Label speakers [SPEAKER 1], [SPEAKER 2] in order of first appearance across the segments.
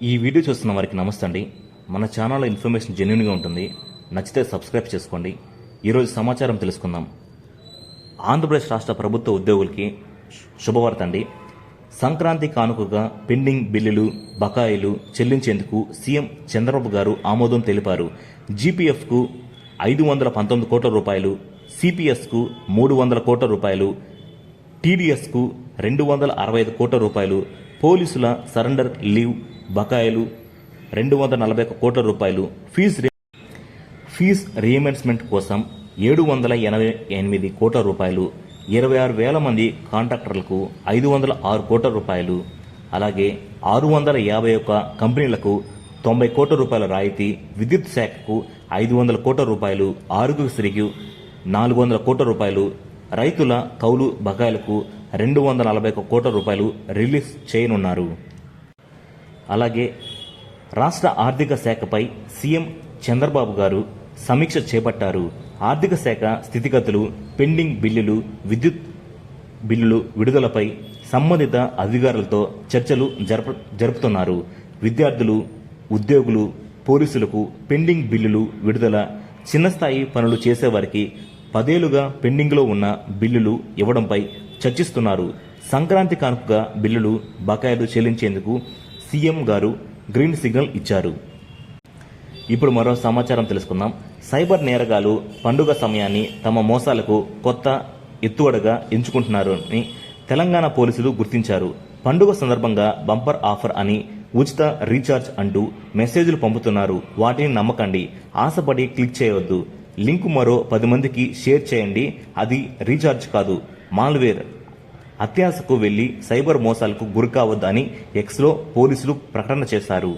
[SPEAKER 1] ఈ వీడియో చూస్తున్న వారికి నమస్తే అండి. మన ఛానల్లో ఇన్ఫర్మేషన్ జెన్యూన్గా ఉంటుంది. నచ్చితే సబ్స్క్రైబ్ చేసుకోండి. ఈరోజు సమాచారం తెలుసుకుందాం. ఆంధ్రప్రదేశ్ రాష్ట్ర ప్రభుత్వ ఉద్యోగులకి శుభవార్త అండి. సంక్రాంతి కానుకగా పెండింగ్ బిల్లులు బకాయిలు చెల్లించేందుకు సీఎం చంద్రబాబు గారు ఆమోదం తెలిపారు. జీపీఎఫ్కు 519 కోట్ల రూపాయలు, సిపిఎస్కు 300 కోట్ల రూపాయలు, టీడీఎస్కు 265 కోట్ల రూపాయలు, పోలీసుల సరెండర్ లీవ్ బకాయిలు 241 కోట్ల రూపాయలు, ఫీజ్ రీఎంబర్స్మెంట్ కోసం 788 కోట్ల రూపాయలు, 26,000 మంది కాంట్రాక్టర్లకు 506 కోట్ల రూపాయలు, అలాగే 651 కంపెనీలకు 90 కోట్ల రూపాయల రాయితీ, విద్యుత్ శాఖకు 500 కోట్ల రూపాయలు, ఆరోగ్యశ్రీకి 400 కోట్ల రూపాయలు, రైతుల కౌలు బకాయిలకు 241 కోట్ల రూపాయలు రిలీజ్ చేయనున్నారు. అలాగే రాష్ట్ర ఆర్థిక శాఖపై సీఎం చంద్రబాబు గారు సమీక్ష చేపట్టారు. ఆర్థిక శాఖ స్థితిగతులు, పెండింగ్ బిల్లులు, విద్యుత్ బిల్లులు విడుదలపై సంబంధిత అధికారులతో చర్చలు జరుపుతున్నారు. విద్యార్థులు, ఉద్యోగులు, పోలీసులకు పెండింగ్ బిల్లులు విడుదల, చిన్న స్థాయి పనులు చేసేవారికి 10 ఏళ్లుగా పెండింగ్లో ఉన్న బిల్లులు ఇవ్వడంపై చర్చిస్తున్నారు. సంక్రాంతి కానుకగా బిల్లులు బకాయిలు చెల్లించేందుకు సీఎం గారు గ్రీన్ సిగ్నల్ ఇచ్చారు. ఇప్పుడు మరో సమాచారం తెలుసుకుందాం. సైబర్ నేరగాలు పండుగ సమయాన్ని తమ మోసాలకు కొత్త ఎత్తుగడగా ఎంచుకుంటున్నారని తెలంగాణ పోలీసులు గుర్తించారు. పండుగ సందర్భంగా బంపర్ ఆఫర్ అని ఉచిత రీఛార్జ్ అంటూ మెసేజ్లు పంపుతున్నారు. వాటిని నమ్మకండి, ఆశపడి క్లిక్ చేయవద్దు. లింకు మరో 10 మందికి షేర్ చేయండి. అది రీఛార్జ్ కాదు, మాల్వేర్. అత్యాశకు వెళ్లి సైబర్ మోసాలకు గురికావద్దు అని ఎక్స్లో పోలీసులు ప్రకటన చేశారు.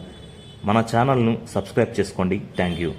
[SPEAKER 1] మన ఛానల్ను సబ్స్క్రైబ్ చేసుకోండి. Thank you.